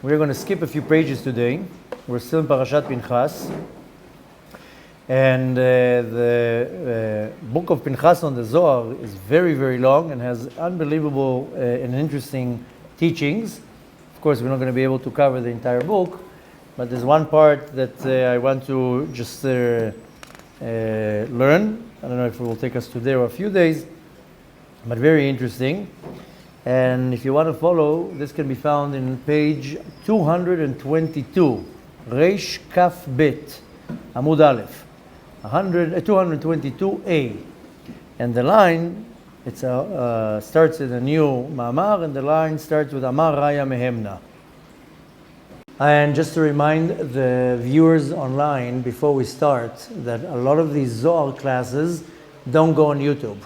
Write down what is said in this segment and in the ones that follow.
We're going to skip a few pages today. We're still in Parashat Pinchas. And the book of Pinchas on the Zohar is very, very long and has unbelievable and interesting teachings. Of course, we're not going to be able to cover the entire book, but there's one part that I want to just learn. I don't know if it will take us today or a few days, but very interesting. And if you want to follow, this can be found in page 222, Reish Kaf Bet, Amud Aleph. 222a, and the line starts with a new ma'amar, and the line starts with Amar Raya Mehemna. And just to remind the viewers online before we start that a lot of these Zohar classes don't go on YouTube.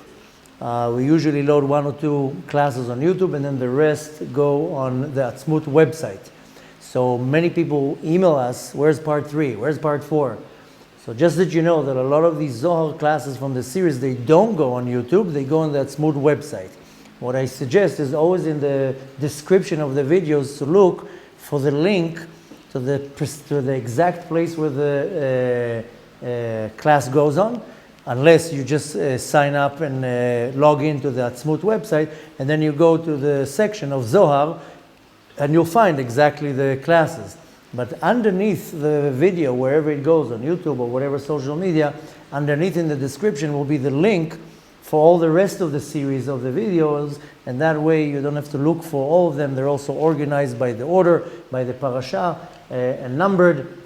We usually load 1 or 2 classes on YouTube, and then the rest go on the Atzmut website. So many people email us, where's part 3, where's part 4? So just that you know that a lot of these Zohar classes from the series, they don't go on YouTube, they go on that Smooth website. What I suggest is always in the description of the videos to look for the link to the exact place where the class goes on, unless you just sign up and log into that Smooth website, and then you go to the section of Zohar, and you'll find exactly the classes. But underneath the video, wherever it goes, on YouTube or whatever social media, underneath in the description will be the link for all the rest of the series of the videos, and that way you don't have to look for all of them. They're also organized by the order, by the parasha, and numbered,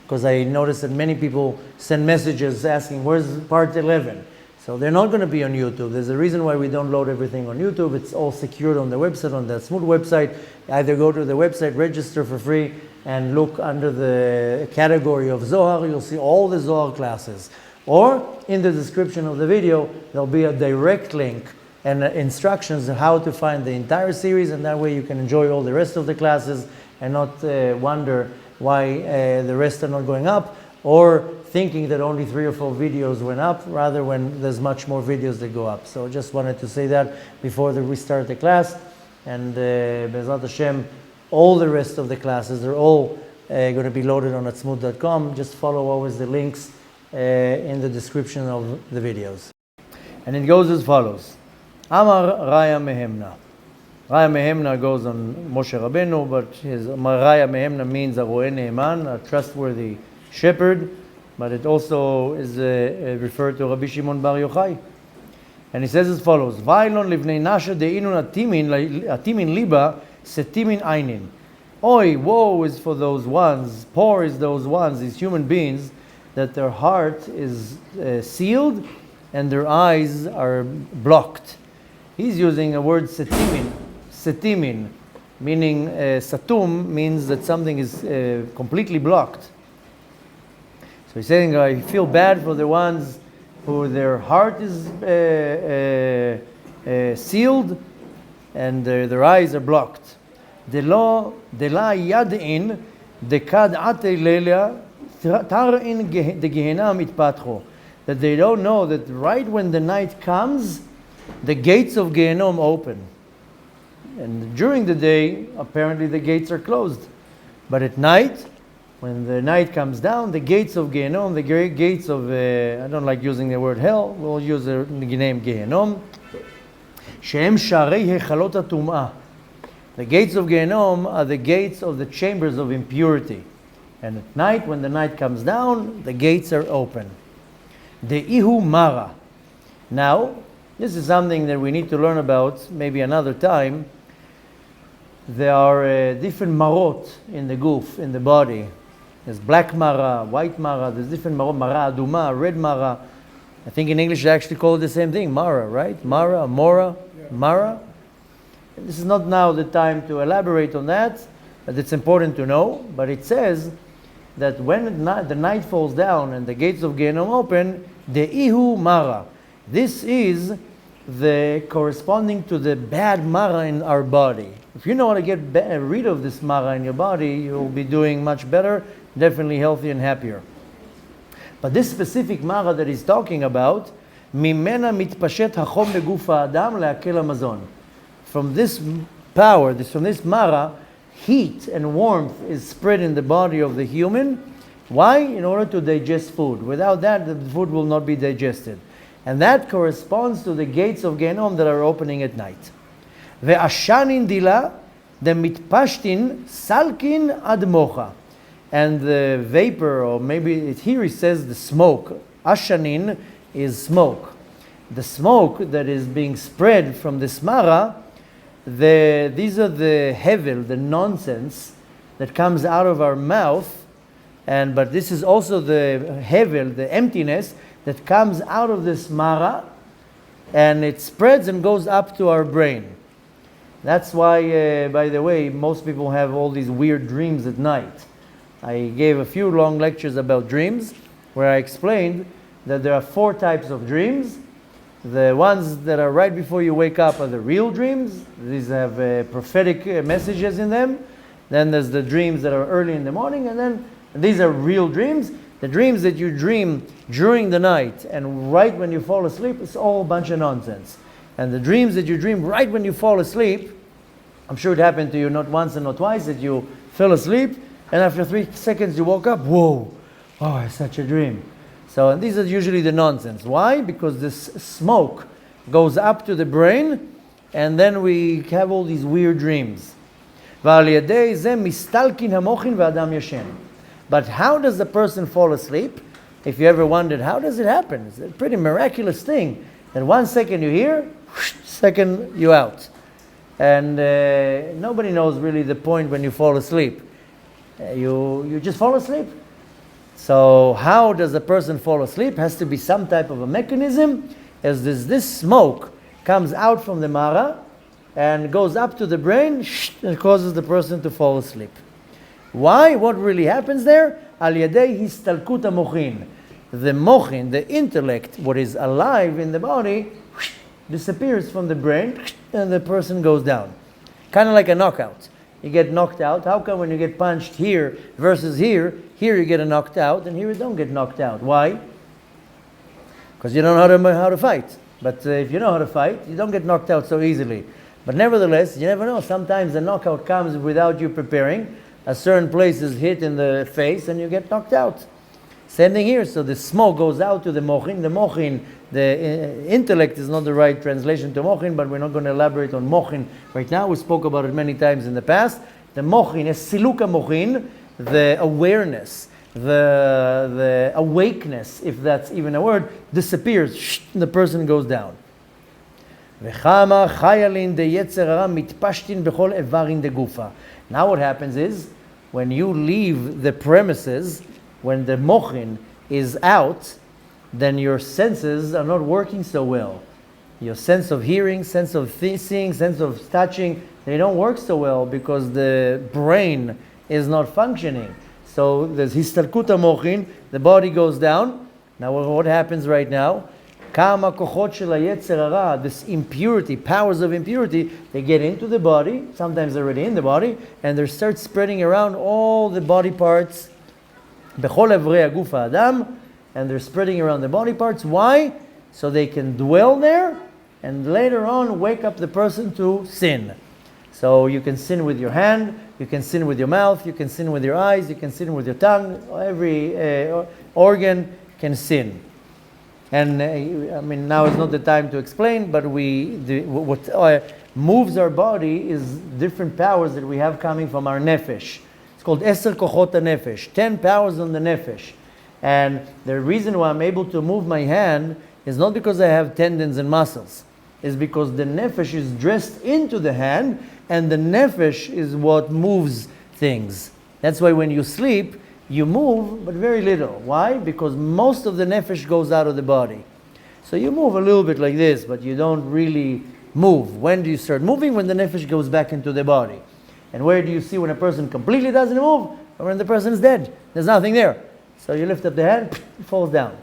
because I noticed that many people send messages asking, where's part 11? So they're not going to be on YouTube. There's a reason why we don't load everything on YouTube. It's all secured on the website, on that Smooth website. Either go to the website, register for free, and look under the category of Zohar. You'll see all the Zohar classes. Or in the description of the video, there'll be a direct link and instructions on how to find the entire series, and that way you can enjoy all the rest of the classes and not wonder why the rest are not going up, or thinking that only 3 or 4 videos went up, rather when there's much more videos that go up. So just wanted to say that before we start the class. And Be'ezrat Hashem, all the rest of the classes are all going to be loaded on atzmut.com. Just follow always the links in the description of the videos. And it goes as follows. Amar Raya Mehemna. Raya Mehemna goes on Moshe Rabbeinu, but his Raya Mehemna means a roe ne'eman, a trustworthy shepherd, but it also is referred to Rabbi Shimon Bar Yochai. And he says as follows: Vailon livnei nasha de'inun atimin liba setimin einin. Oi, woe is for those ones, poor is those ones, these human beings, that their heart is sealed and their eyes are blocked. He's using a word setimin, meaning satum means that something is completely blocked. So he's saying, I feel bad for the ones who their heart is sealed and their eyes are blocked. Dela yadin dekad ate lelia tarin de gehenam itpatcho. That they don't know that right when the night comes, the gates of Gehenom open. And during the day, apparently the gates are closed. But at night, when the night comes down, the gates of Gehenom, the gates of, I don't like using the word hell, we'll use the name Gehenom. Shehem sharei hechalot hatum'ah. The gates of Gehenom are the gates of the chambers of impurity. And at night, when the night comes down, the gates are open. De'ihu mara. Now, this is something that we need to learn about maybe another time. There are different marot in the goof, in the body. There's black mara, white mara, there's different marot, mara aduma, red mara. I think in English they actually call it the same thing, mara, right? Mara, mora, mara. This is not now the time to elaborate on that, but it's important to know. But it says that when the night falls down and the gates of Gehenom open, de'ihu mara. This is the corresponding to the bad mara in our body. If you know how to get rid of this mara in your body, you'll be doing much better, definitely healthy and happier. But this specific mara that he's talking about, mimena mitpashet hachom beguf ha'adam le'akel hamazon. From this power, from this mara, heat and warmth is spread in the body of the human. Why? In order to digest food. Without that, the food will not be digested. And that corresponds to the gates of Gehenom that are opening at night. Ve'ashanin dila, the mitpashtin salkin ad mocha. And the vapor, or maybe here he says the smoke. Ashanin is smoke. The smoke that is being spread from the smara, these are the hevel, the nonsense that comes out of our mouth. But this is also the hevel, the emptiness that comes out of this mara, and it spreads and goes up to our brain. That's why, by the way, most people have all these weird dreams at night. I gave a few long lectures about dreams, where I explained that there are 4 types of dreams. The ones that are right before you wake up are the real dreams. These have prophetic messages in them. Then there's the dreams that are early in the morning, and then these are real dreams. The dreams that you dream during the night and right when you fall asleep, it's all a bunch of nonsense. And the dreams that you dream right when you fall asleep, I'm sure it happened to you not once and not twice, that you fell asleep and after 3 seconds you woke up, whoa, oh, it's such a dream. So and these are usually the nonsense. Why? Because this smoke goes up to the brain and then we have all these weird dreams. But how does the person fall asleep? If you ever wondered, how does it happen? It's a pretty miraculous thing. That 1 second you hear, second you out. And nobody knows really the point when you fall asleep. You just fall asleep. So how does a person fall asleep? Has to be some type of a mechanism. As this smoke comes out from the mara and goes up to the brain and causes the person to fall asleep. Why? What really happens there? Al yadei histalkut mochin. The mochin, the intellect, what is alive in the body, disappears from the brain and the person goes down. Kind of like a knockout. You get knocked out. How come when you get punched here versus here you get knocked out and here you don't get knocked out? Why? Because you don't know how to fight. But if you know how to fight, you don't get knocked out so easily. But nevertheless, you never know. Sometimes the knockout comes without you preparing. A certain place is hit in the face and you get knocked out. Same thing here. So the smoke goes out to the mochin. The mochin, the intellect is not the right translation to mochin, but we're not going to elaborate on mochin right now. We spoke about it many times in the past. The mochin is siluka mochin, the awareness, the awakeness, if that's even a word, disappears. The person goes down. Now what happens is, when you leave the premises, when the mochin is out, then your senses are not working so well. Your sense of hearing, sense of seeing, sense of touching, they don't work so well because the brain is not functioning. So there's histalkuta mochin, the body goes down. Now what happens right now? Kama kochot shel hayetzer hara, this impurity, powers of impurity, they get into the body, sometimes they're already in the body, and they start spreading around all the body parts, bechol evrei haguf ha'adam, and they're spreading around the body parts. Why? So they can dwell there, and later on wake up the person to sin. So you can sin with your hand, you can sin with your mouth, you can sin with your eyes, you can sin with your tongue, every organ can sin. And I mean, now is not the time to explain, but what moves our body is different powers that we have coming from our nephesh. It's called Eser Kochot HaNefesh, 10 powers on the nephesh. And the reason why I'm able to move my hand is not because I have tendons and muscles. It's because the nephesh is dressed into the hand, and the nephesh is what moves things. That's why when you sleep, you move, but very little. Why? Because most of the nephesh goes out of the body. So you move a little bit like this, but you don't really move. When do you start moving? When the nephesh goes back into the body. And where do you see when a person completely doesn't move? Or when the person is dead. There's nothing there. So you lift up the hand, it falls down.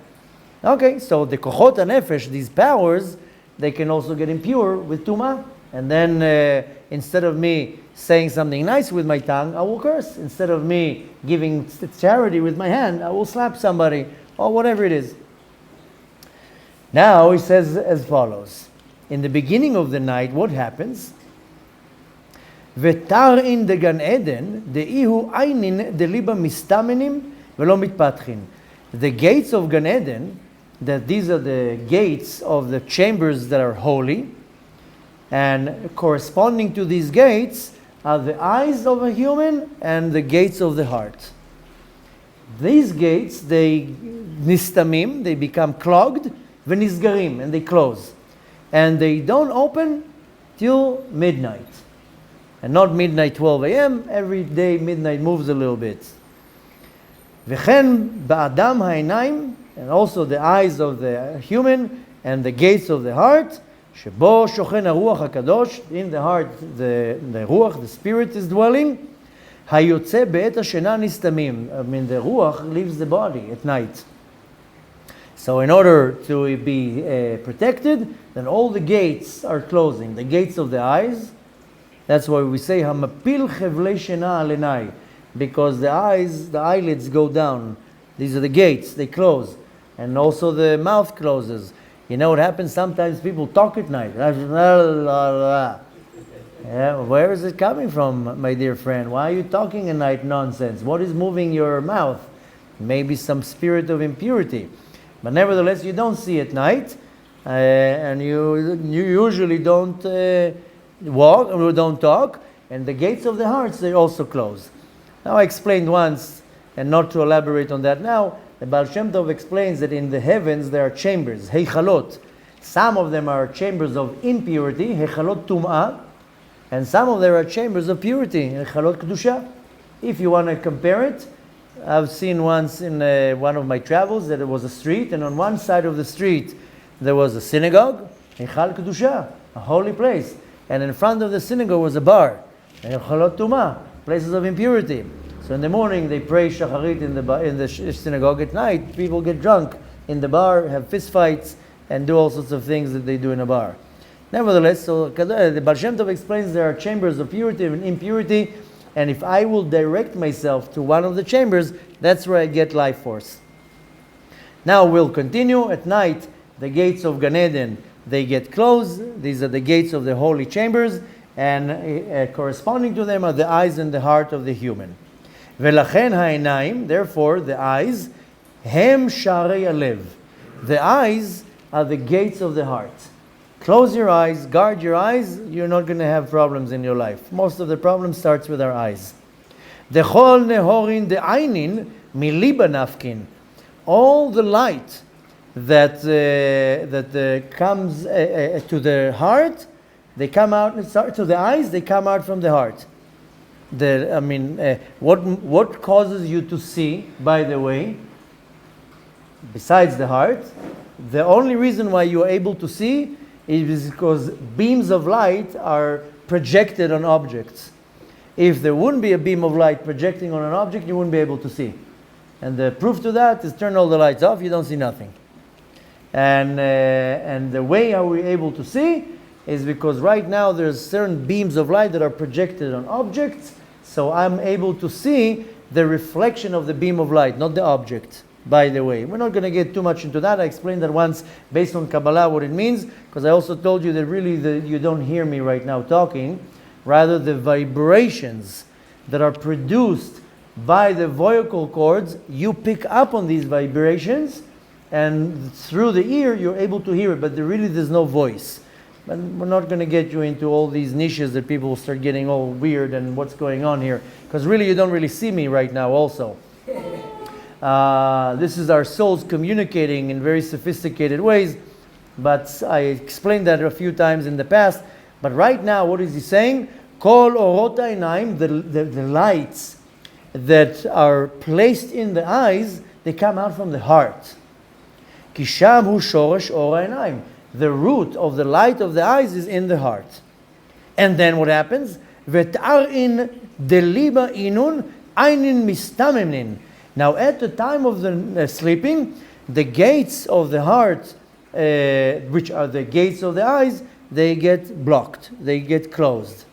Okay, so the kochot nefesh, these powers, they can also get impure with tumah. And then instead of me saying something nice with my tongue, I will curse. Instead of me giving charity with my hand, I will slap somebody, or whatever it is. Now he says as follows. In the beginning of the night, what happens? ותרעין דגן עדן, דאי הוא עינין דליבה מסתמנים ולא מתפתחין. The gates of Gan Eden, that these are the gates of the chambers that are holy, and corresponding to these gates are the eyes of a human and the gates of the heart. These gates, they nistamim, they become clogged, v'nisgarim, and they close. And they don't open till midnight. And not midnight 12 a.m., every day midnight moves a little bit. V'chen ba'adam ha'inayim, and also the eyes of the human and the gates of the heart, shebo shochen haruach hakadosh, in the heart the ruach, the spirit is dwelling. Hayotze be'et hashena nistamim, I mean the ruach leaves the body at night. So in order to be protected, then all the gates are closing. The gates of the eyes, that's why we say hamapil chevlei shena al einai, because the eyes, the eyelids go down. These are the gates, they close. And also the mouth closes. You know what happens? Sometimes people talk at night. Yeah, where is it coming from, my dear friend? Why are you talking at night nonsense? What is moving your mouth? Maybe some spirit of impurity. But nevertheless, you don't see at night. And you usually don't walk, or don't talk. And the gates of the hearts, they also close. Now I explained once, and not to elaborate on that now, the Baal Shem Tov explains that in the heavens there are chambers, heichalot. Some of them are chambers of impurity, heichalot tum'ah, and some of them are chambers of purity, heichalot kedusha. If you want to compare it, I've seen once in one of my travels that it was a street, and on one side of the street there was a synagogue, heichal kedusha, a holy place, and in front of the synagogue was a bar, heichalot tum'ah, places of impurity. So in the morning they pray shacharit in the synagogue. At night people get drunk in the bar, have fist fights, and do all sorts of things that they do in a bar. Nevertheless, so the Baal Shem Tov explains there are chambers of purity and impurity, and if I will direct myself to one of the chambers, that's where I get life force. Now we'll continue. At night, the gates of Gan Eden, they get closed. These are the gates of the holy chambers, and corresponding to them are the eyes and the heart of the human. V'lachen ha'inayim, therefore the eyes, hem sharei alev. The eyes are the gates of the heart. Close your eyes, guard your eyes, you're not going to have problems in your life. Most of the problem starts with our eyes. Dechol nehorin de'ainin miliba nafkin. All the light that comes to the heart, they come out to the eyes, they come out from the heart. What causes you to see, by the way, besides the heart? The only reason why you are able to see is because beams of light are projected on objects. If there wouldn't be a beam of light projecting on an object, you wouldn't be able to see. And the proof to that is turn all the lights off, you don't see nothing. And the way how we're able to see is because right now there's certain beams of light that are projected on objects, so I'm able to see the reflection of the beam of light, not the object, by the way. We're not going to get too much into that. I explained that once based on Kabbalah what it means, because I also told you that really you don't hear me right now talking. Rather, the vibrations that are produced by the vocal cords, you pick up on these vibrations, and through the ear you're able to hear it, but there's no voice. But we're not going to get you into all these niches that people will start getting all weird and what's going on here. Because really you don't really see me right now also. This is our souls communicating in very sophisticated ways. But I explained that a few times in the past. But right now, what is he saying? Kol orot ha'inayim, the lights that are placed in the eyes, they come out from the heart. Ki sham hu shoresh or ha'inayim. The root of the light of the eyes is in the heart. And then what happens? V't'arin deliba inun ainin mistamemnin. Now at the time of the sleeping, the gates of the heart, which are the gates of the eyes, they get blocked. They get closed.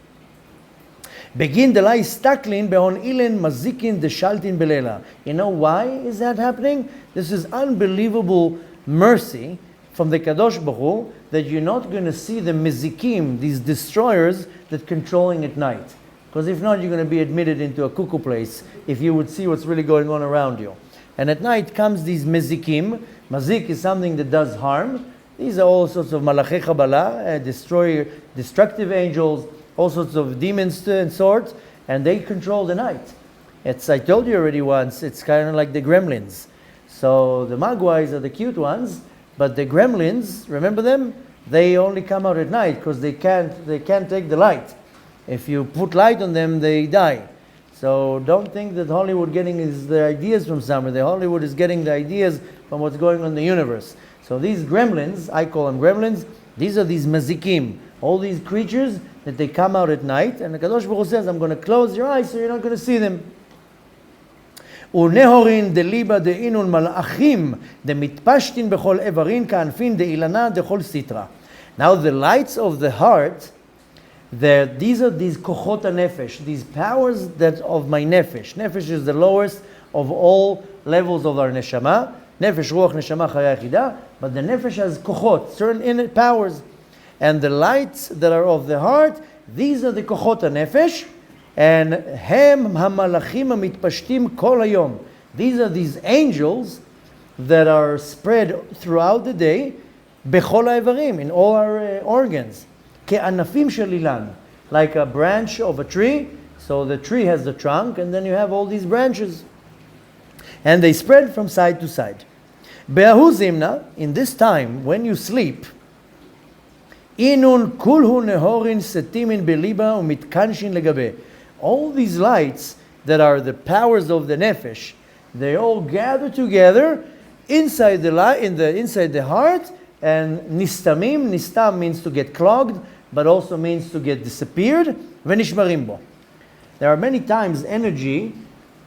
Begin the light staklin behon ilen mazikin deshaltin belela. You know why is that happening? This is unbelievable mercy from the Kadosh Baruch Hu, that you're not going to see the mizikim, these destroyers that controlling at night. Because if not, you're going to be admitted into a cuckoo place if you would see what's really going on around you. And at night comes these mezikim. Mazik is something that does harm. These are all sorts of malachei Kabbalah, destructive angels, all sorts of demons and sorts, and they control the night. I told you already once, it's kind of like the gremlins. So the magwais are the cute ones, but the gremlins, remember them? They only come out at night because they can't take the light. If you put light on them, they die. So don't think that Hollywood getting their ideas from somewhere. The Hollywood is getting the ideas from what's going on in the universe. So these gremlins, I call them gremlins, these are these mazikim, all these creatures that they come out at night, and the Kadosh Baruch Hu says, I'm going to close your eyes so you're not going to see them. ונהורין דליבה דאינון מלאכים דמתפשטין בכל איברין כענפין דאילנה דכל סיטרה. Now the lights of the heart, these are these kochot nephesh, these powers that of my nephesh. Nephesh is the lowest of all levels of our neshama. Nefesh, ruach, neshama, chaya, yechida. But the nephesh has kochot, certain inner powers. And the lights that are of the heart, these are the kochot nephesh. And hem hamalachim hamitpashtim kol hayom. These are these angels that are spread throughout the day, bechol ha'evarim, in all our organs. Ke'anafim shel ilan, like a branch of a tree. So the tree has the trunk, and then you have all these branches. And they spread from side to side. Be'ahu zimna, in this time, when you sleep, inun kulhu nehorin setimin beliba umitkanshin legabe. All these lights that are the powers of the nephesh, they all gather together inside inside the heart, and nistamim, nistam means to get clogged, but also means to get disappeared, venishmarim bo. There are many times energy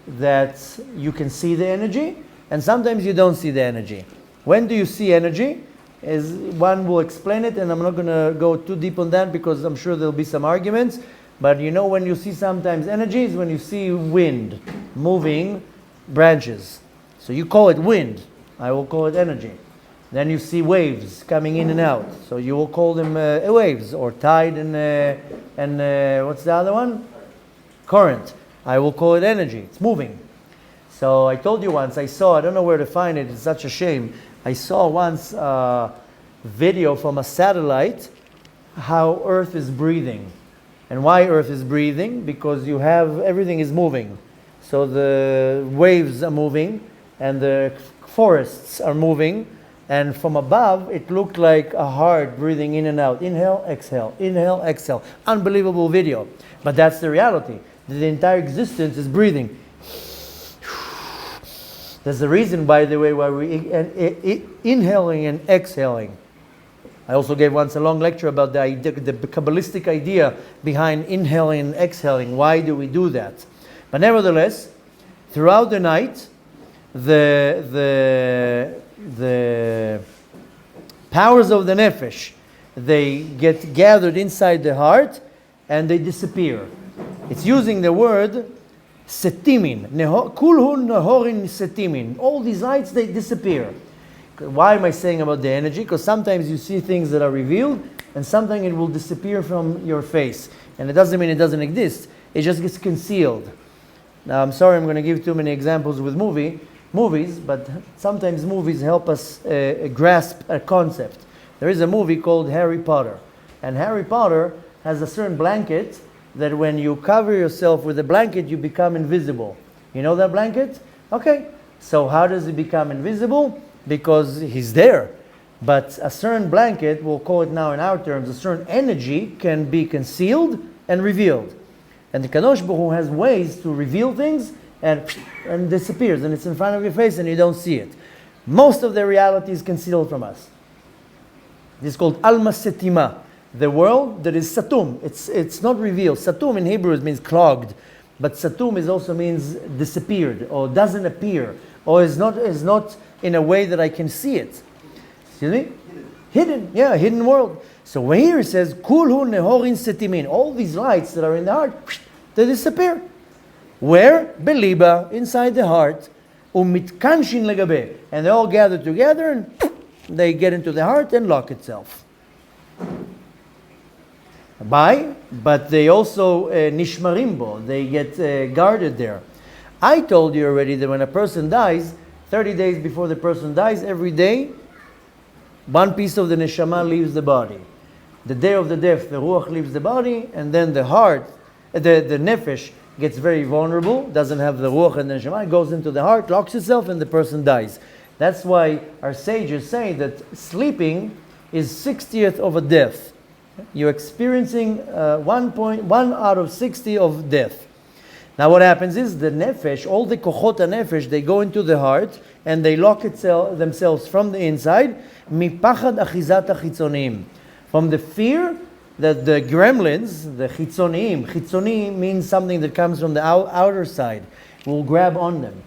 that you can see the energy, and sometimes you don't see the energy. When do you see energy? As one will explain it, and I'm not going to go too deep on that because I'm sure there'll be some arguments. But you know when you see sometimes energy is when you see wind moving branches. So you call it wind. I will call it energy. Then you see waves coming in and out. So you will call them waves, or tide and what's the other one? Current. I will call it energy. It's moving. So I told you once, I don't know where to find it, it's such a shame. I saw once a video from a satellite how Earth is breathing. And why Earth is breathing? Because everything is moving. So the waves are moving, and the forests are moving, and from above it looked like a heart breathing in and out. Inhale, exhale, inhale, exhale. Unbelievable video. But that's the reality. The entire existence is breathing. There's a reason, by the way, why we inhaling and exhaling. I also gave once a long lecture about the Kabbalistic idea behind inhaling and exhaling. Why do we do that? But nevertheless, throughout the night, the powers of the nephesh, they get gathered inside the heart and they disappear. It's using the word setimin. Kulhu nehorin setimin. All these lights, they disappear. Why am I saying about the energy? Because sometimes you see things that are revealed, and sometimes it will disappear from your face. And it doesn't mean it doesn't exist. It just gets concealed. Now, I'm sorry I'm going to give too many examples with movies, but sometimes movies help us grasp a concept. There is a movie called Harry Potter. And Harry Potter has a certain blanket that when you cover yourself with a blanket, you become invisible. You know that blanket? Okay. So how does it become invisible? Because he's there. But a certain blanket, we'll call it now in our terms, a certain energy can be concealed and revealed. And the Kadosh Baruch Hu has ways to reveal things and disappears, and it's in front of your face and you don't see it. Most of the reality is concealed from us. This is called Alma Setima, the world that is Satum. It's not revealed. Satum in Hebrew means clogged, but Satum also means disappeared or doesn't appear or is not in a way that I can see it. Excuse me? Hidden. Yeah, hidden world. So when here it says, Kulhu nehorin setimin, all these lights that are in the heart, they disappear. Where? Beliba, inside the heart. Umitkanshin legabe. And they all gather together and they get into the heart and lock itself. by, but they also nishmarimbo. They get guarded there. I told you already that when a person dies, 30 days before the person dies, every day, one piece of the neshama leaves the body. The day of the death, the ruach leaves the body, and then the heart, the nephesh gets very vulnerable, doesn't have the ruach and the neshama, it goes into the heart, locks itself, and the person dies. That's why our sages say that sleeping is 60th of a death. You're experiencing 1 out of 60 of death. Now what happens is the nephesh, all the kochot nephesh, they go into the heart and they lock themselves from the inside. Mipachad achizat achitzonim, from the fear that the gremlins, the chitzonim, chitzoni means something that comes from the outer side, will grab on them.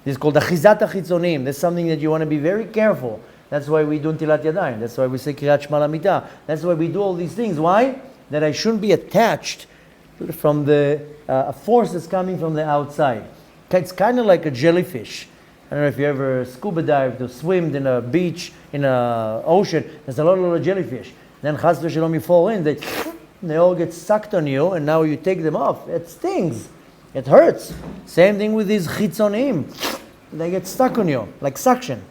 This is called achizat achitzonim. That's something that you want to be very careful. That's why we do Tilat Yadayim. That's why we say Kriyat Shema Lamita. That's why we do all these things. Why? That I shouldn't be attached from the a force that's coming from the outside. It's kind of like a jellyfish. I don't know if you ever scuba dived or swimmed in a beach, in a ocean. There's a lot of jellyfish. Then chas v'shalom you fall in. They all get sucked on you, and now you take them off. It stings. It hurts. Same thing with these chitzonim. They get stuck on you, like suction.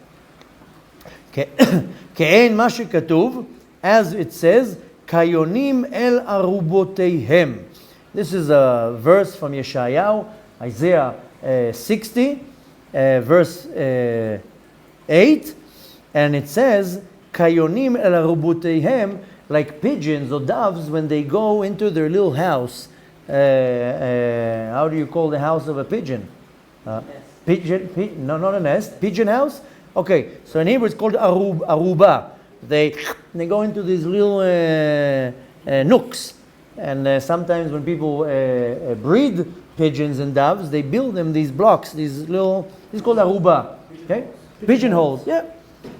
Ke'en ma shekatuv, as it says, kayonim el aruboteihem. This is a verse from Yeshayahu, Isaiah 60, verse 8, and it says, kayonim el aruboteihem, like pigeons or doves when they go into their little house. How do you call the house of a pigeon? Pigeon, no, not a nest, pigeon house? Okay, so in Hebrew it's called aruba. They go into these little nooks. And sometimes when people breed pigeons and doves, they build them these blocks, these little, it's called aruba. Okay? Pigeon holes, yeah.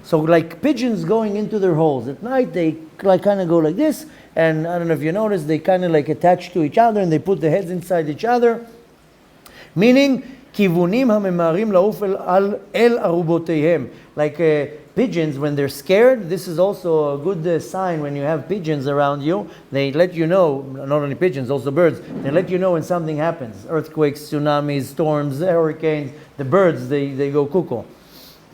So like pigeons going into their holes. At night they like kind of go like this, and I don't know if you noticed, they kind of like attach to each other and they put their heads inside each other. Meaning, kivunim hamemarim lauf el aruboteihem. Like pigeons, when they're scared, this is also a good sign when you have pigeons around you. They let you know, not only pigeons, also birds, they let you know when something happens. Earthquakes, tsunamis, storms, hurricanes, the birds, they go cuckoo.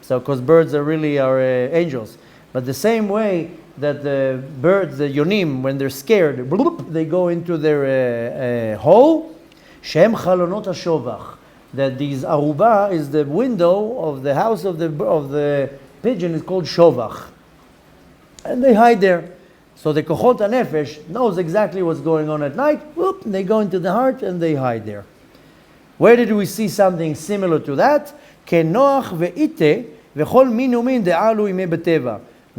So, because birds are really our angels. But the same way that the birds, the yonim, when they're scared, bloop, they go into their hole. Shem chalonot hashovach. That these aruba is the window of the house of the pigeon is called shovach. And they hide there. So the kochot nefesh knows exactly what's going on at night. Whoop, they go into the heart and they hide there. Where did we see something similar to that?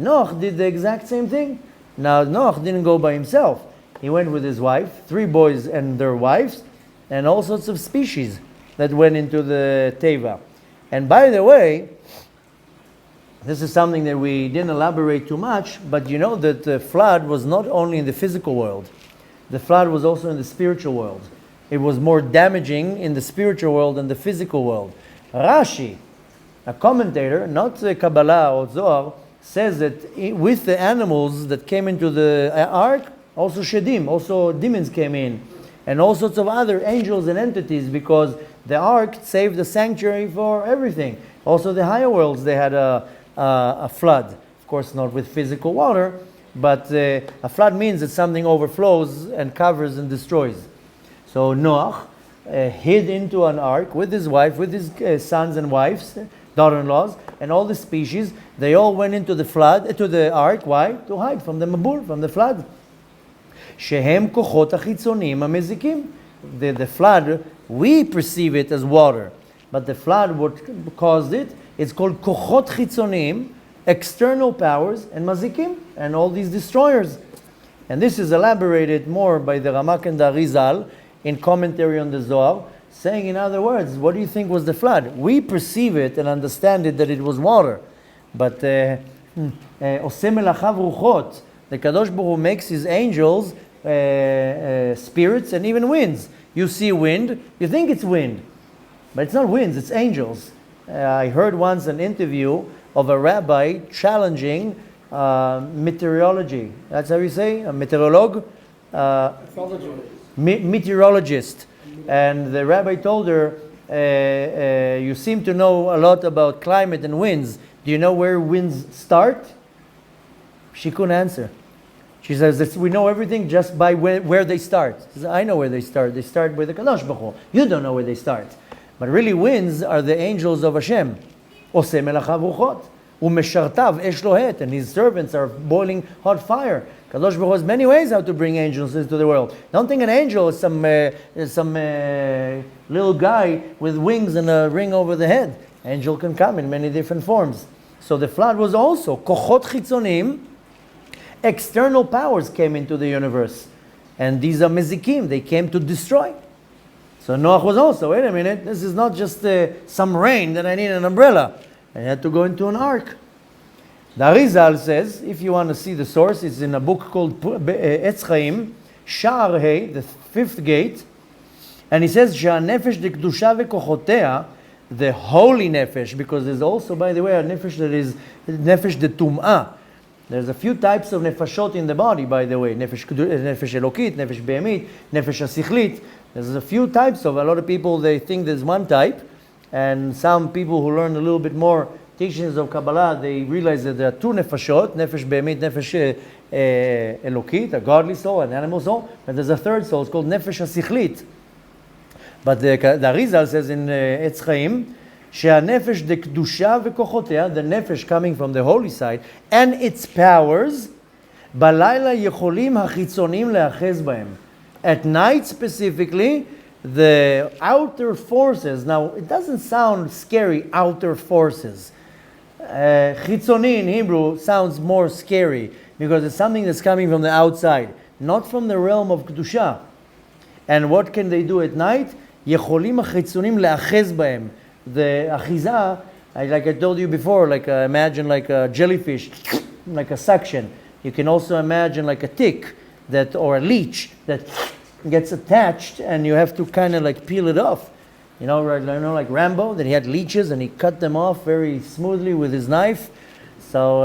Noach did the exact same thing. Now Noach didn't go by himself. He went with his wife, 3 boys and their wives, and all sorts of species that went into the teva. And by the way, this is something that we didn't elaborate too much, but you know that the flood was not only in the physical world. The flood was also in the spiritual world. It was more damaging in the spiritual world than the physical world. Rashi, a commentator, not the Kabbalah or Zohar, says that with the animals that came into the ark, also shedim, also demons came in, and all sorts of other angels and entities, because the ark saved the sanctuary for everything. Also the higher worlds, they had a flood. Of course, not with physical water, but a flood means that something overflows and covers and destroys. So Noach hid into an ark with his wife, with his sons and wives, daughter-in-laws, and all the species. They all went into the flood, to the ark. Why? To hide from the mabul, from the flood. Shehem kochot achitzonim hamezikim. The flood, we perceive it as water, but the flood, what caused it, it's called kochot chitzonim, external powers, and mazikim, and all these destroyers. And this is elaborated more by the Ramak and the Arizal in commentary on the Zohar, saying, in other words, what do you think was the flood? We perceive it and understand it that it was water, but oseh melachav ruchot, the Kadosh Baruch Hu makes his angels spirits and even winds. You see wind, you think it's wind, but it's not winds, it's angels. I heard once an interview of a rabbi challenging meteorology. That's how you say, a meteorolog. meteorologist. And the rabbi told her, you seem to know a lot about climate and winds. Do you know where winds start? She couldn't answer. She says, we know everything just by where they start. She says, I know where they start. They start with the Kadosh Baruch Hu. You don't know where they start. But really, winds are the angels of Hashem. Oseh melachav ruchot. Umeshartav esh lohet. And his servants are boiling hot fire. Kadosh Baruch Hu has many ways how to bring angels into the world. Don't think an angel is some little guy with wings and a ring over the head. Angel can come in many different forms. So the flood was also kochot chitzonim. External powers came into the universe. And these are mezikim. They came to destroy. So Noach was also, wait a minute, this is not just some rain that I need an umbrella. I had to go into an ark. The Arizal says, if you want to see the source, it's in a book called Etz Chaim, Sha'ar Hei, the fifth gate. And he says, She'anefesh de Kedusha vekochotea, the holy nephesh, because there's also, by the way, a nephesh that is nephesh de Tum'ah. There's a few types of nefashot in the body, by the way. Nephesh elokit, nephesh behemit, nephesh asichlit. There's a few types of, a lot of people, they think there's one type. And some people who learn a little bit more teachings of Kabbalah, they realize that there are two nefashot, nephesh behemit, nephesh elokit, a godly soul, an animal soul. But there's a third soul, it's called nephesh asichlit. But the Arizal says in Etz Chaim, שהנפש דקדושה וכוחותיה, the nefesh coming from the holy side, and its powers, בלילה יכולים החיצונים להאחז בהם. At night specifically, the outer forces, now it doesn't sound scary, outer forces. חיצוני in Hebrew sounds more scary, because it's something that's coming from the outside, not from the realm of Kedusha. And what can they do at night? יכולים החיצונים להאחז בהם. The achiza, like I told you before, like imagine like a jellyfish, like a suction. You can also imagine like a tick that, or a leech that gets attached, and you have to kind of like peel it off. You know, like Rambo, that he had leeches and he cut them off very smoothly with his knife. So,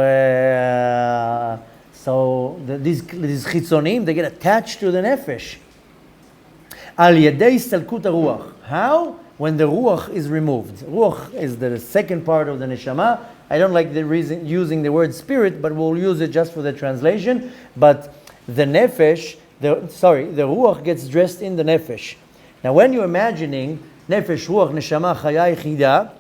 these chitzonim, they get attached to the nefesh. Al yedei istalkut haruach. How? When the ruach is removed. Ruach is the second part of the neshama. I don't like the reason using the word spirit, but we'll use it just for the translation. But the nephesh, the ruach gets dressed in the nephesh. Now when you're imagining nephesh, ruach, neshama, chaya, yichida,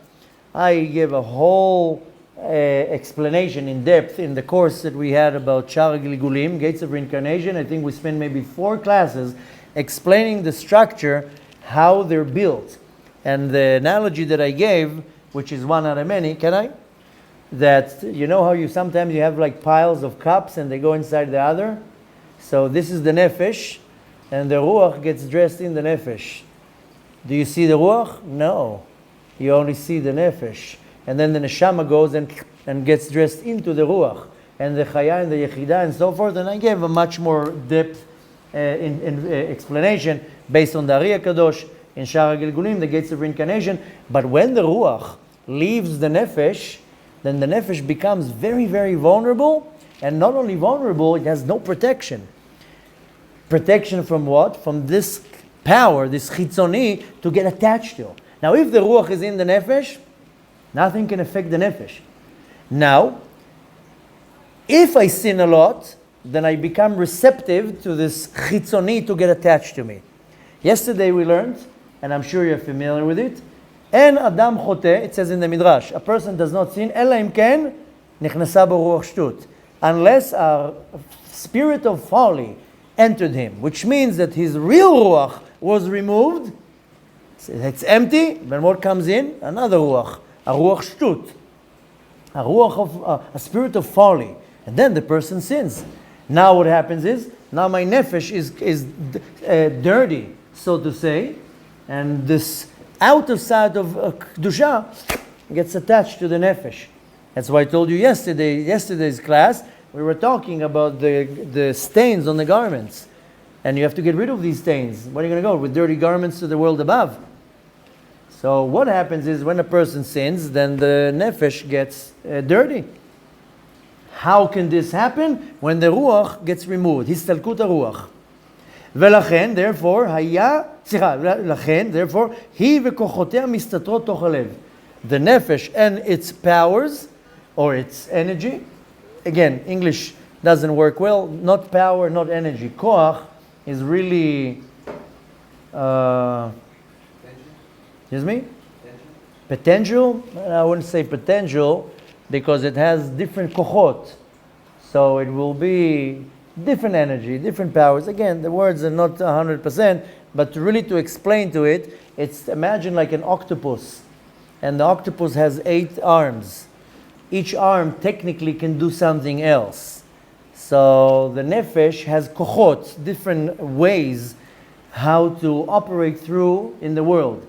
I gave a whole explanation in depth in the course that we had about Sha'ar Gilgulim, Gates of Reincarnation. I think we spent maybe 4 classes explaining the structure, how they're built. And the analogy that I gave, which is one out of many, can I? That, you know how you sometimes you have like piles of cups and they go inside the other? So this is the nephesh, and the ruach gets dressed in the nephesh. Do you see the ruach? No. You only see the nephesh. And then the neshama goes and gets dressed into the ruach. And the chaya and the yechida and so forth. And I gave a much more depth explanation based on the Ari Kadosh in Sha'ar Gilgulim, the gates of reincarnation. But when the ruach leaves the nephesh, then the nephesh becomes very, very vulnerable. And not only vulnerable, it has no protection. Protection from what? From this power, this chitzoni, to get attached to. Now, if the ruach is in the nephesh, nothing can affect the nephesh. Now, if I sin a lot, then I become receptive to this chitzoni to get attached to me. Yesterday we learned, and I'm sure you're familiar with it, En Adam chote, it says in the Midrash, a person does not sin, Ela im ken, nechnasa bo ruach shtut, unless a spirit of folly entered him, which means that his real ruach was removed. It's empty, then what comes in? Another ruach, a ruach shtut, a ruach of a spirit of folly, and then the person sins. Now what happens is, now my nephesh is dirty, so to say, and this outer side of Kedusha gets attached to the nefesh. That's why I told you yesterday's class, we were talking about the stains on the garments. And you have to get rid of these stains. Where are you going to go? With dirty garments to the world above. So what happens is when a person sins, then the nefesh gets dirty. How can this happen? When the ruach gets removed. Histalkut ruach. ולכן, therefore, therefore, היא וכוחותיה מסתתרות תוך הלב. The nephesh and its powers, or its energy, again, English doesn't work well, not power, not energy. Koach is really, excuse me? Potential? I wouldn't say potential, because it has different kochot. So it will be different energy, different powers. Again, the words are not 100%, but really to explain to it, it's imagine like an octopus. And the octopus has 8 arms. Each arm technically can do something else. So the nephesh has kochot, different ways how to operate through in the world.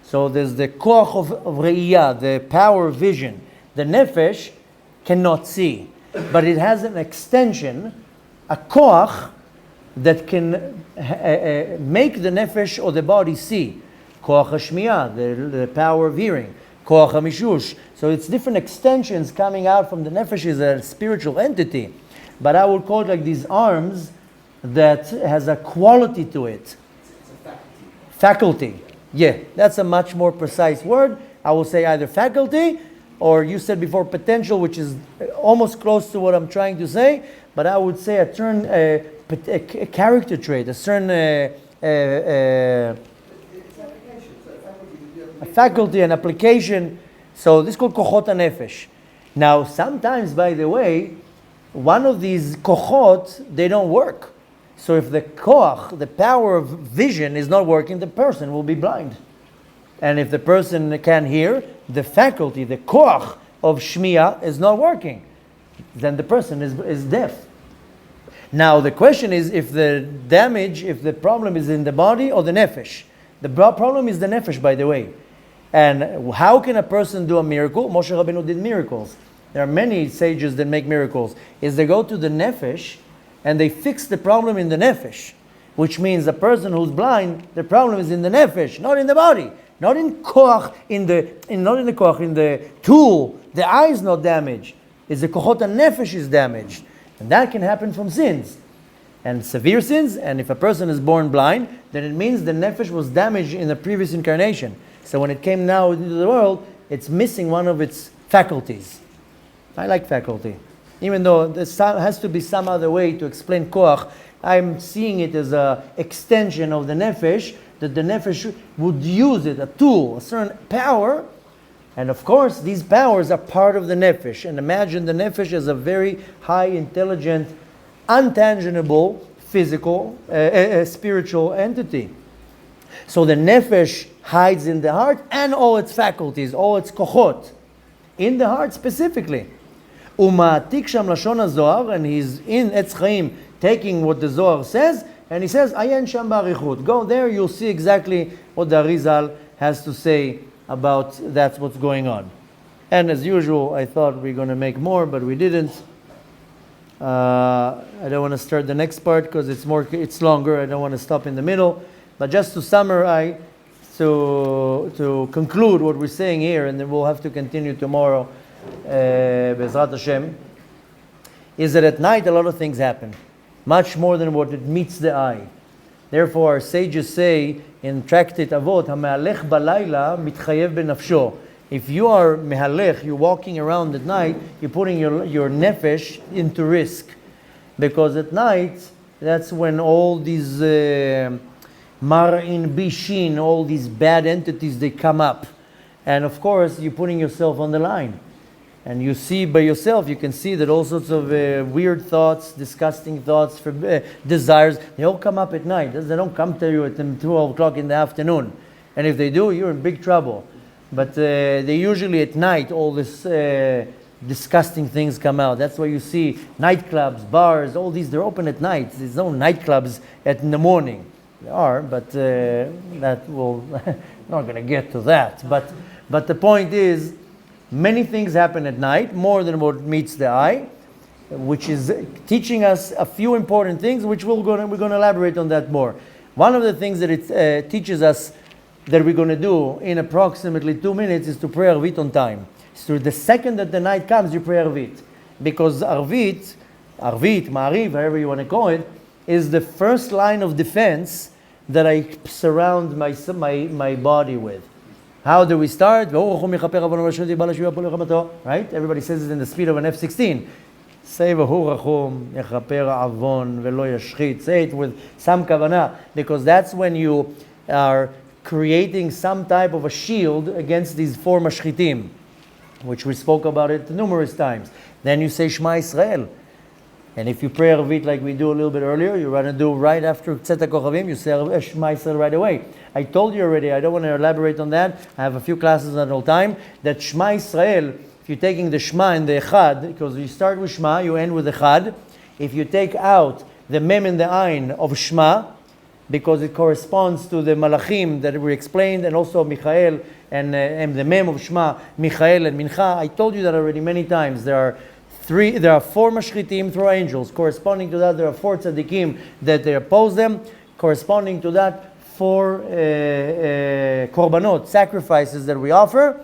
So there's the koach of re'iyah, the power of vision. The nephesh cannot see, but it has an extension, a koach, that can make the nephesh or the body see. Koach hashmiyah, the power of hearing. Koach mishush. So it's different extensions coming out from the nephesh, is a spiritual entity. But I would call it like these arms that has a quality to it. It's a faculty. Faculty. Yeah, that's a much more precise word. I will say either faculty, or you said before potential, which is almost close to what I'm trying to say, but I would say a character trait, a certain a faculty, an application. So this is called kochot hanefesh. Now, sometimes, by the way, one of these kochot, they don't work. So if the koach, the power of vision, is not working, the person will be blind. And if the person can hear, the faculty, the koach of shmiya is not working, then the person is deaf. Now the question is, if the problem is in the body or the nephesh. The problem is the nephesh, by the way. And how can a person do a miracle? Moshe Rabbeinu did miracles. There are many sages that make miracles. Is they go to the nephesh and they fix the problem in the nephesh, which means a person who's blind, the problem is in the nephesh, not in the body, not in koach, not in the koach, in the tool. The eye is not damaged. It's the kochot nefesh is damaged, and that can happen from sins, and severe sins. And if a person is born blind, then it means the nefesh was damaged in the previous incarnation. So when it came now into the world, it's missing one of its faculties. I like faculty. Even though there has to be some other way to explain koach, I'm seeing it as an extension of the nephesh, that the nephesh would use it, a tool, a certain power. And of course, these powers are part of the nephesh. And imagine the nephesh as a very high, intelligent, untangible, physical, spiritual entity. So the nephesh hides in the heart and all its faculties, all its kochot, in the heart specifically. Uma'atik sham lashon haZohar, and he's in Etz Chaim taking what the Zohar says, and he says, Ayen sham barichut. Go there, you'll see exactly what the Arizal has to say about that's what's going on. And as usual, I thought we were going to make more, but we didn't. I don't want to start the next part because it's longer. I don't want to stop in the middle. But just to summarize, to conclude what we're saying here, and then we'll have to continue tomorrow, Bezrat Hashem, is that at night a lot of things happen, much more than what it meets the eye. Therefore, our sages say in Tractate Avot, "Hamehalech balayla mitchayev benafsho." If you are mehalech, you're walking around at night, you're putting your nefesh into risk, because at night that's when all these mar'in bishin, all these bad entities, they come up, and of course you're putting yourself on the line. And you see by yourself, you can see that all sorts of weird thoughts, disgusting thoughts, desires, they all come up at night. They don't come to you at 12 o'clock in the afternoon. And if they do, you're in big trouble. But they usually at night, all this disgusting things come out. That's why you see nightclubs, bars, all these, they're open at night. There's no nightclubs in the morning. There are, but that will, not going to get to that. But the point is, many things happen at night, more than what meets the eye, which is teaching us a few important things, which we're going to elaborate on that more. One of the things that it teaches us that we're going to do in approximately 2 minutes is to pray Arvit on time. So the second that the night comes, you pray Arvit. Because Arvit, Ma'ariv, however you want to call it, is the first line of defense that I surround my body with. How do we start? Right? Everybody says it in the speed of an F-16. Say Say it with some kavanah, because that's when you are creating some type of a shield against these four mashchitim, which we spoke about it numerous times. Then you say Shema Israel. And if you pray Arvit like we do a little bit earlier, you're going to do right after Tzet HaKochavim, you say Shema Israel right away. I told you already, I don't want to elaborate on that. I have a few classes on all time, that Shema Israel, if you're taking the Shema and the Echad, because you start with Shema, you end with Echad. If you take out the Mem and the Ayin of Shema, because it corresponds to the Malachim that we explained, and also Michael and the Mem of Shema, Michael and Mincha. I told you that already many times. There are four mashchitim, 4 angels. Corresponding to that, there are 4 tzaddikim that they oppose them. Corresponding to that, 4 korbanot, sacrifices that we offer.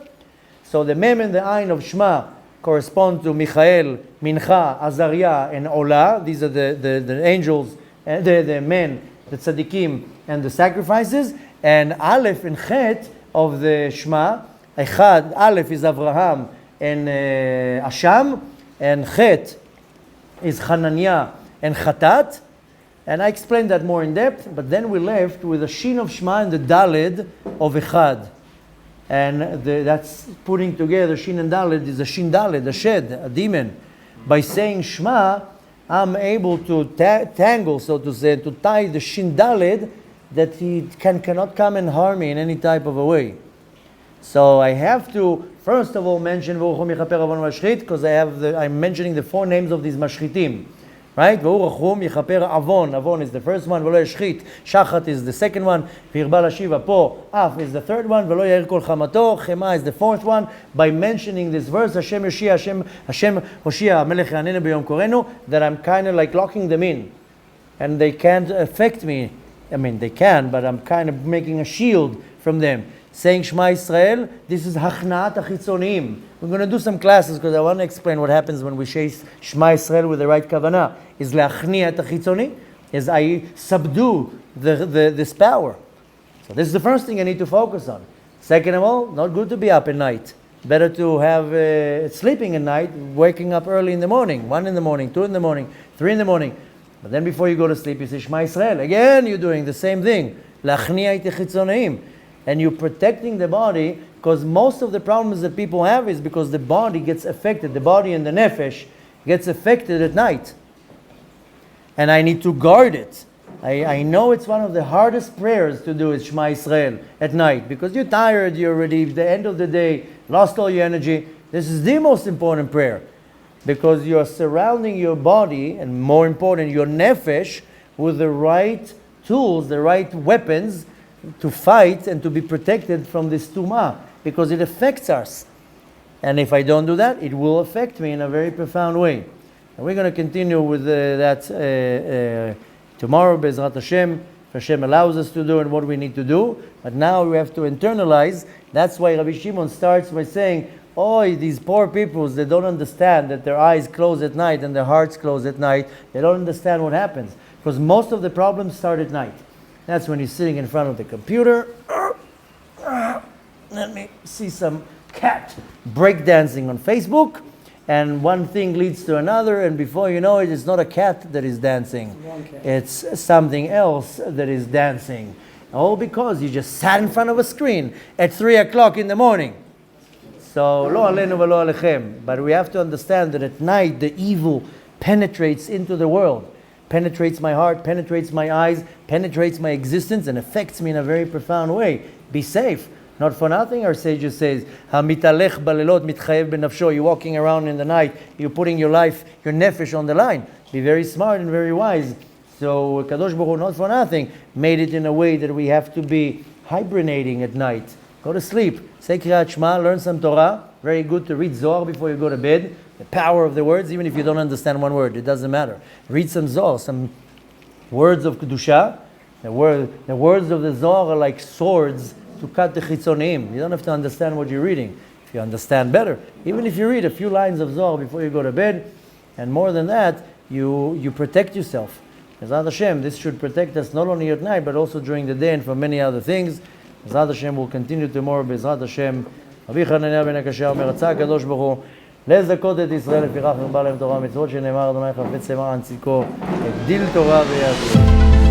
So the Mem and the Ayin of Shema correspond to Michael, Mincha, Azariah, and Olah. These are the angels, the men, the tzaddikim, and the sacrifices. And Aleph and Chet of the Shema, Echad, Aleph is Avraham and Asham, and Chet is Hananiah and Chatat. And I explained that more in depth, but then we left with the Shin of Shema and the Daled of Echad. And that's putting together Shin and Daled is a Shin Daled, a shed, a demon. By saying Shema, I'm able to tangle, so to say, to tie the Shin Daled, that he cannot come and harm me in any type of a way. So I have to, first of all, mention because I'm mentioning the 4 names of these mashchitim. Right? Avon is the first one, Shachat is the second one, Af is the third one, Chema is the fourth one. By mentioning this verse, Hashem Hoshia, that I'm kind of like locking them in. And they can't affect me. I mean, they can, but I'm kind of making a shield from them. Saying Shema Israel, this is Hachnat HaChitzonim. We're going to do some classes because I want to explain what happens when we say Shema Israel with the right kavanah. Is Le'achniat HaChitzoni, is I subdue this power. So this is the first thing I need to focus on. Second of all, not good to be up at night. Better to have sleeping at night, waking up early in the morning, 1 in the morning, 2 in the morning, 3 in the morning. But then before you go to sleep, you say Shema Israel. Again, you're doing the same thing. Le'achniat HaChitzonim. And you're protecting the body, because most of the problems that people have is because the body gets affected, the body and the nephesh gets affected at night. And I need to guard it. I know it's one of the hardest prayers to do is Shema Israel at night, because you're tired, you're already at the end of the day, lost all your energy. This is the most important prayer, because you're surrounding your body, and more important, your nephesh, with the right tools, the right weapons, to fight and to be protected from this tumah, because it affects us. And if I don't do that, it will affect me in a very profound way. And we're going to continue with that tomorrow, Bezrat Hashem. Hashem allows us to do and what we need to do. But now we have to internalize. That's why Rabbi Shimon starts by saying, "Oh, these poor people, they don't understand that their eyes close at night and their hearts close at night. They don't understand what happens. Because most of the problems start at night. That's when you're sitting in front of the computer. Let me see some cat breakdancing on Facebook. And one thing leads to another. And before you know it, it's not a cat that is dancing. It's something else that is dancing. All because you just sat in front of a screen at 3 o'clock in the morning. So, lo aleinu velo alechem. But we have to understand that at night, the evil penetrates into the world. Penetrates my heart, penetrates my eyes, penetrates my existence, and affects me in a very profound way. Be safe. Not for nothing, our sages says, "Hamitalech balelot mitchayev benafsho." You're walking around in the night, you're putting your life, your nephesh on the line. Be very smart and very wise. So Kadosh Baruch Hu, not for nothing, made it in a way that we have to be hibernating at night. Go to sleep. Say Kriyat Shema, learn some Torah. Very good to read Zohar before you go to bed. The power of the words, even if you don't understand one word, it doesn't matter. Read some Zohar, some words of Kedusha. The words of the Zohar are like swords to cut the chitzonim. You don't have to understand what you're reading. If you understand better, even if you read a few lines of Zohar before you go to bed, and more than that, you protect yourself. Bezrat Hashem, this should protect us not only at night, but also during the day and for many other things. Bezrat Hashem will continue tomorrow. Bezrat Hashem. רבי חנניה בן הקשיא אומר, רצה הקדוש ברוך הוא לזכות את ישראל לפיכך הרבה להם תורה ומצוות שנאמר אדוני חפץ למען צדקו הגדיל תורה ויעזור.